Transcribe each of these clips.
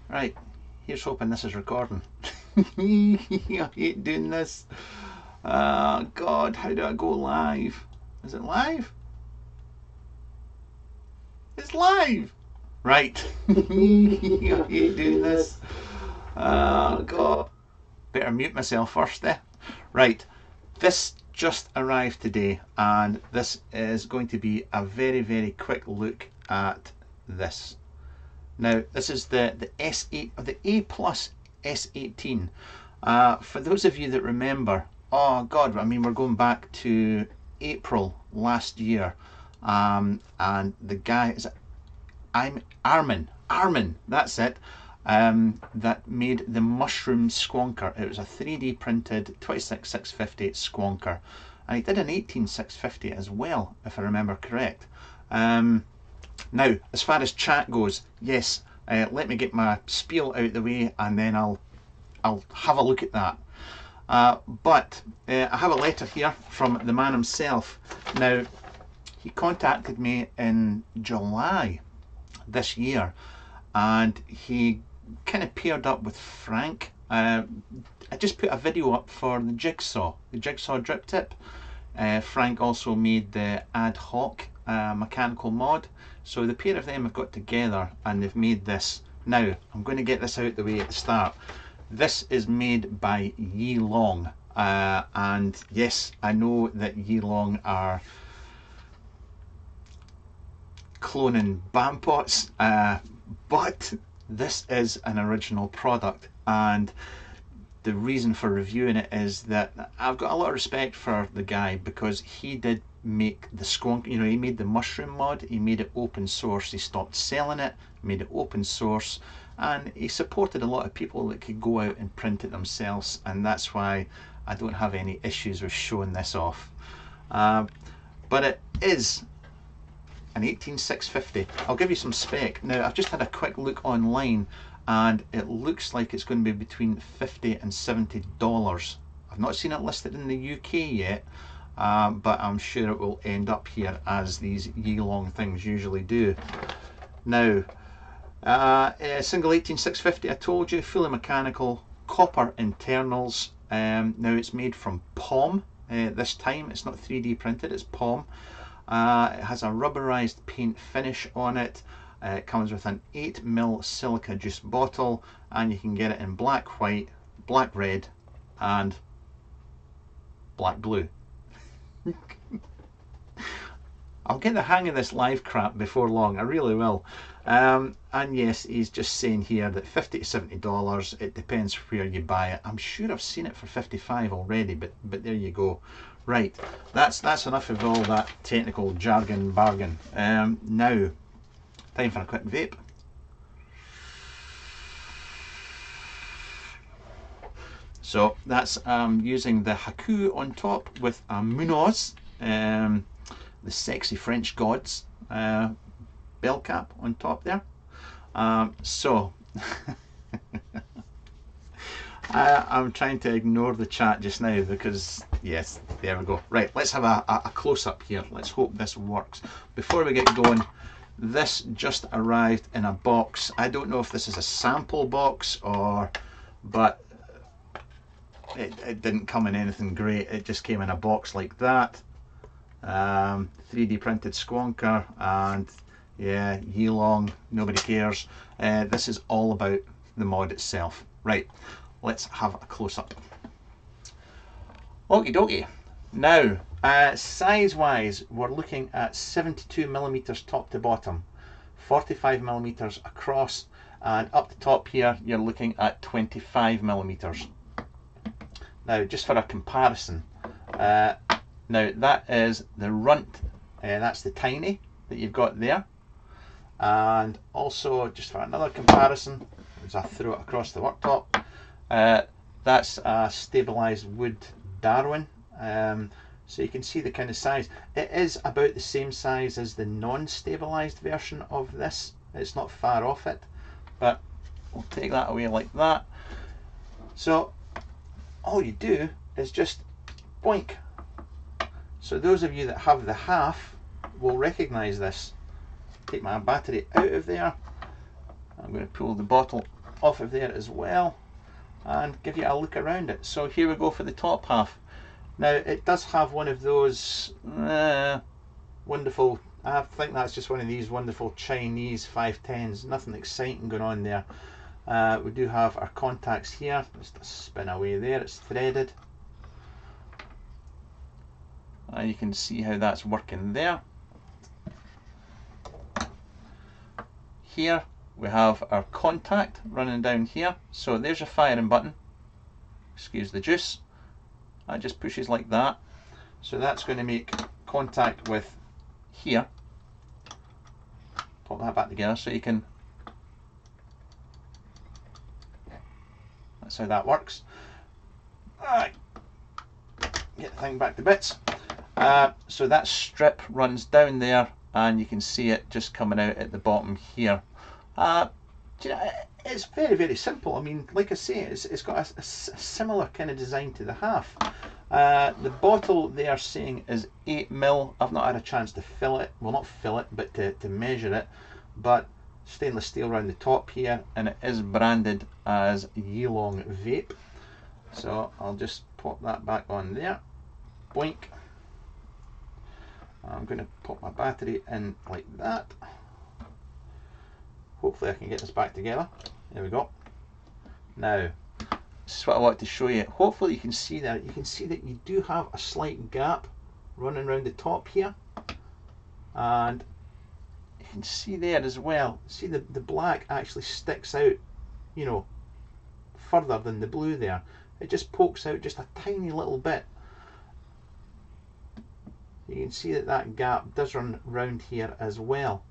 Right, here's hoping this is recording. I hate doing this. God, how do I go live? Is it live? It's live! Right. I hate doing this. God. Better mute myself first there. Right, this just arrived today, and this is going to be a very, very quick look at this. Now, this is the S8 or the A plus S18. For those of you that remember, oh God, I mean, we're going back to April last year, and the guy is Armin, that's it. That made the mushroom Squonker. It was a 3D printed 26650 Squonker, and he did an 18650 as well, if I remember correct. Now, as far as chat goes, yes, let me get my spiel out of the way, and then I'll have a look at that. But I have a letter here from the man himself. Now, he contacted me in July this year, and he kind of paired up with Frank. I just put a video up for the jigsaw drip tip. Frank also made the ad hoc mechanical mod, so the pair of them have got together and they've made this. Now, I'm going to get this out the way at the start. This is made by YiLong, and yes, I know that YiLong are cloning BAM pots, but this is an original product, and the reason for reviewing it is that I've got a lot of respect for the guy, because he did make the Squonker, you know, he made the mushroom mod, he made it open source, he stopped selling it, made it open source, and he supported a lot of people that could go out and print it themselves, and that's why I don't have any issues with showing this off. But it is an 18650. I'll give you some spec. Now, I've just had a quick look online, and it looks like it's going to be between $50 and $70. I've not seen it listed in the UK yet, but I'm sure it will end up here, as these YiLong things usually do. Now, a single 18650, I told you, fully mechanical, copper internals. Now, it's made from POM. This time it's not 3D printed, it's POM. It has a rubberized paint finish on it. It comes with an 8mm silica juice bottle, and you can get it in black, white, black, red, and black blue. I'll get the hang of this live crap before long, I really will. And yes, he's just saying here that $50 to $70, it depends where you buy it. I'm sure I've seen it for $55 already, but there you go. Right, that's enough of all that technical jargon bargain. Now, time for a quick vape. So that's using the Haku on top with a Munoz, the sexy French gods bell cap on top there. So I'm trying to ignore the chat just now, because yes, there we go. Right, let's have a close-up here. Let's hope this works. Before we get going, this just arrived in a box. I don't know if this is a sample box but it didn't come in anything great. It just came in a box like that. 3D printed Squonker, and yeah, YiLong, nobody cares. This is all about the mod itself. Right, let's have a close-up. Okie dokie. Now, size-wise, we're looking at 72mm top to bottom, 45mm across, and up the top here, you're looking at 25mm. Now, just for a comparison, now that is the runt, that's the tiny that you've got there, and also just for another comparison, as I throw it across the worktop, that's a stabilised wood Darwin. So you can see the kind of size. It is about the same size as the non-stabilised version of this. It's not far off it, but we'll take that away like that. So all you do is just boink. So those of you that have the half will recognise this. Take my battery out of there. I'm going to pull the bottle off of there as well and give you a look around it. So here we go for the top half. Now it does have one of those wonderful, I think that's just one of these wonderful Chinese 510s, nothing exciting going on there. We do have our contacts here, just a spin away there, it's threaded. And you can see how that's working there. Here we have our contact running down here, so there's your firing button, excuse the juice, that just pushes like that, so that's going to make contact with here. Pop that back together so you can, that's how that works. Get the thing back to bits. So that strip runs down there and you can see it just coming out at the bottom here. You know, it's very, very simple. I mean, like I say, it's got a similar kind of design to the half. The bottle they are saying is 8mm. I've not had a chance to fill it, well not fill it, but to measure it. But stainless steel around the top here, and it is branded as YiLong Vape. So I'll just pop that back on there. Boink. I'm going to pop my battery in like that. Hopefully I can get this back together. There we go. Now, this is what I want to show you. Hopefully you can see that. You can see that you do have a slight gap running around the top here. And you can see there as well. See the black actually sticks out, you know, further than the blue there. It just pokes out just a tiny little bit. You can see that that gap does run round here as well.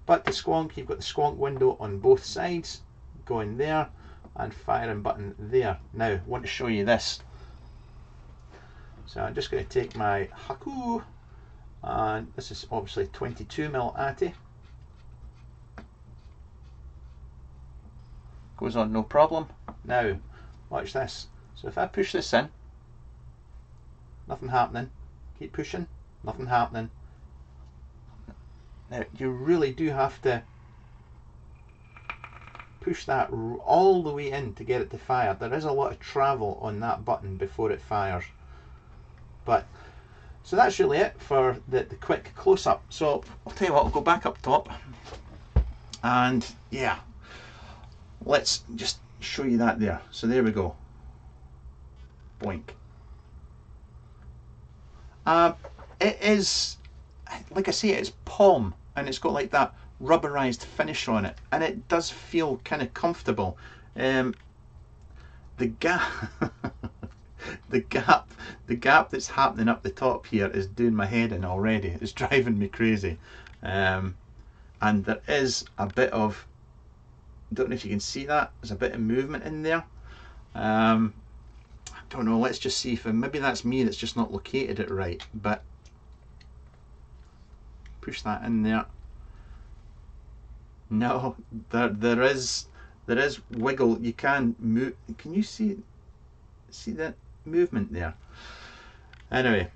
But the squonk, you've got the squonk window on both sides, going there, and firing button there. Now, I want to show you this. So I'm just going to take my Haku, and this is obviously 22mm ATI. Goes on no problem. Now, watch this. So if I push this in, nothing happening. Keep pushing, nothing happening. Now you really do have to push that all the way in to get it to fire. There is a lot of travel on that button before it fires. But so that's really it for the quick close-up. So I'll tell you what, I'll go back up top and yeah, let's just show you that there. So there we go. Boink. It is, like I say, it's palm and it's got like that rubberized finish on it, and it does feel kind of comfortable. The gap the gap that's happening up the top here is doing my head in already. It's driving me crazy. And there is a bit of, I don't know if you can see that, there's a bit of movement in there. I don't know, let's just see if maybe that's me that's just not located it right, but push that in there. No, there is wiggle. You can move. Can you see that movement there? Anyway,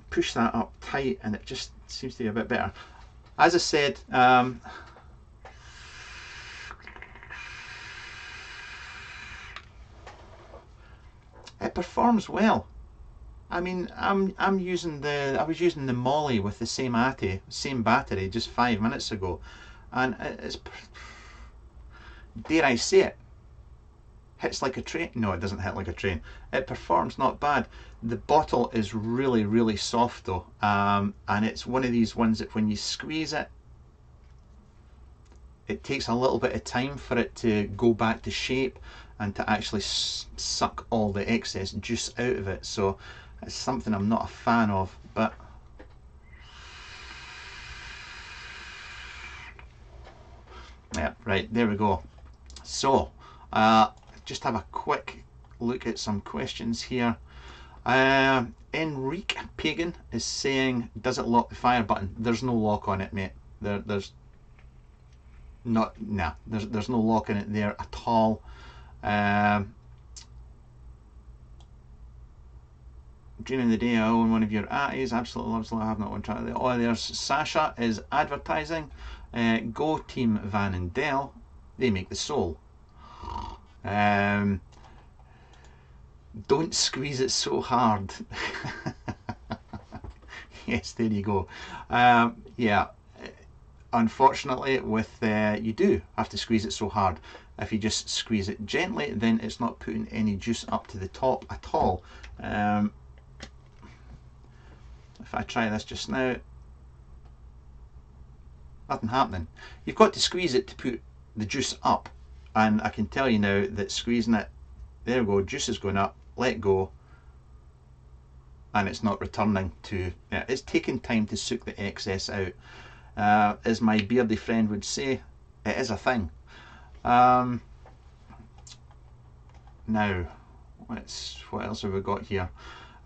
push that up tight and it just seems to be a bit better. As I said, it performs well. I mean, I was using the Molly with the same battery just 5 minutes ago, and it's, dare I say it, hits like a train. No, it doesn't hit like a train. It performs not bad. The bottle is really, really soft though, and it's one of these ones that when you squeeze it, it takes a little bit of time for it to go back to shape and to actually suck all the excess juice out of it. So it's something I'm not a fan of, but yeah, right, there we go. So just have a quick look at some questions here. Enrique Pagan is saying, does it lock the fire button? There's no lock on it, mate. There's no lock in it there at all. During the day I own one of your Atties, absolutely loves it. I have not one track. Oh, there's Sasha is advertising. Go Team Van and Dell. they make the sole. Don't squeeze it so hard. Yes, there you go. Yeah, unfortunately, with you do have to squeeze it so hard. If you just squeeze it gently, then it's not putting any juice up to the top at all. If I try this just now, nothing happening. You've got to squeeze it to put the juice up, and I can tell you now that squeezing it, there we go, juice is going up, let go, and it's not returning to, yeah, it's taking time to soak the excess out. As my beardy friend would say, it is a thing. Now, what else have we got here?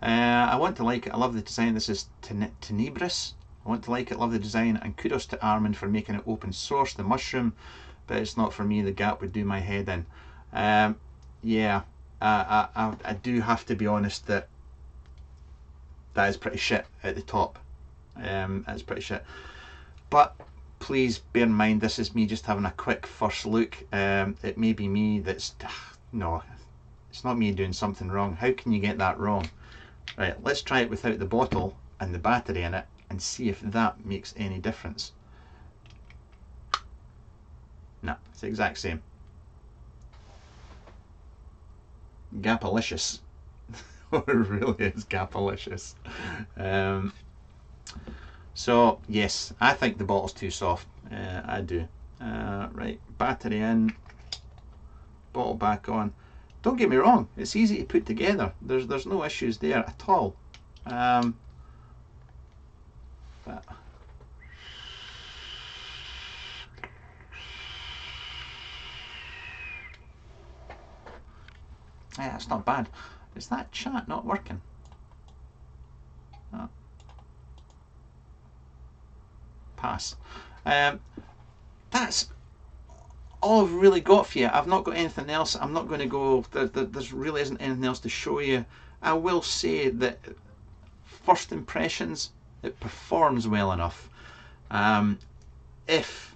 I want to like it, I love the design. This is Tenebris. I want to like it, love the design, and kudos to Armin for making it open source, the mushroom, but it's not for me, the gap would do my head in. Yeah, I do have to be honest that is pretty shit at the top. That's pretty shit. But please bear in mind, this is me just having a quick first look. It may be me that's, no, it's not me doing something wrong. How can you get that wrong? Right, let's try it without the bottle and the battery in it and see if that makes any difference. No, it's the exact same. Gapalicious. It really is gapalicious. So yes, I think the bottle's too soft. I do. Right, battery in, bottle back on. Don't get me wrong, it's easy to put together. There's no issues there at all. But yeah, that's not bad. Is that chat not working? Oh. Pass. That's all I've really got for you. I've not got anything else. I'm not going to go, there's really isn't anything else to show you. I will say that first impressions, it performs well enough. If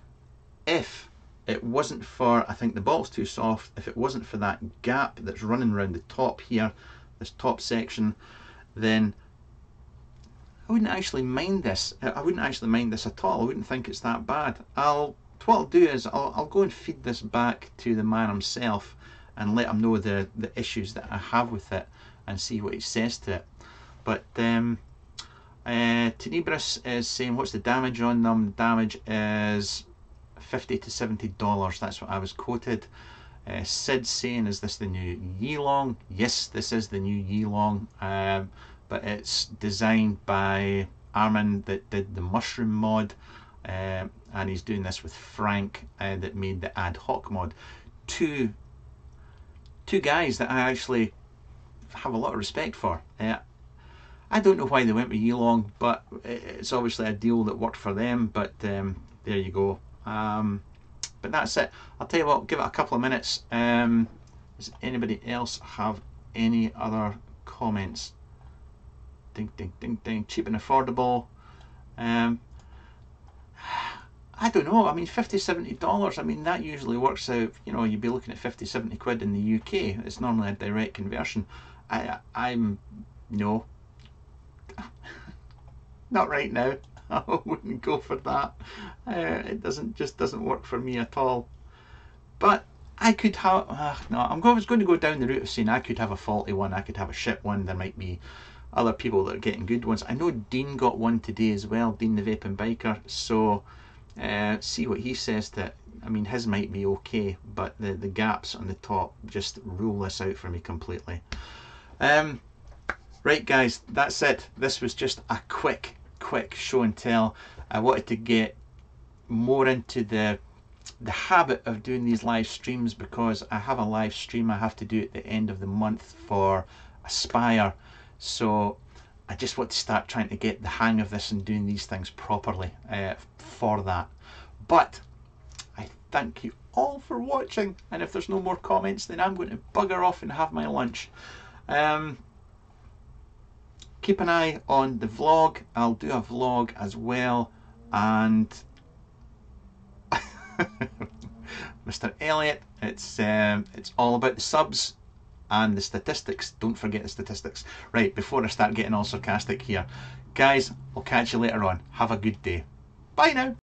it wasn't for, I think the bottle's too soft, if it wasn't for that gap that's running around the top here, this top section, then I wouldn't actually mind this. I wouldn't actually mind this at all. I wouldn't think it's that bad. What I'll do is I'll go and feed this back to the man himself and let him know the issues that I have with it and see what he says to it. But Tenebris is saying, what's the damage on them? The damage is $50 to $70. That's what I was quoted. Sid's saying, is this the new YiLong? Yes, this is the new YiLong. But it's designed by Armin that did the mushroom mod, and he's doing this with Frank that made the ad hoc mod. Two guys that I actually have a lot of respect for. I don't know why they went with YiLong, but it's obviously a deal that worked for them. But there you go. But that's it. I'll tell you what, give it a couple of minutes. Does anybody else have any other comments? Ding, ding, ding, ding. Cheap and affordable. I don't know. I mean, $50, $70. I mean, that usually works out, you know, you'd be looking at 50, 70 quid in the UK. It's normally a direct conversion. I'm no. Not right now. I wouldn't go for that. It just doesn't work for me at all. But I could have, no, I was going to go down the route of saying I could have a faulty one, I could have a shit one. There might be other people that are getting good ones. I know Dean got one today as well, Dean the Vaping Biker, so see what he says to it. I mean, his might be okay, but the gaps on the top just rule this out for me completely. Right guys, that's it. This was just a quick show and tell. I wanted to get more into the habit of doing these live streams because I have a live stream I have to do at the end of the month for Aspire. So I just want to start trying to get the hang of this and doing these things properly for that. But I thank you all for watching, and if there's no more comments, then I'm going to bugger off and have my lunch. Keep an eye on the vlog. I'll do a vlog as well, and Mr. Elliot. It's all about the subs and the statistics. Don't forget the statistics. Right, before I start getting all sarcastic here. Guys, I'll catch you later on. Have a good day. Bye now.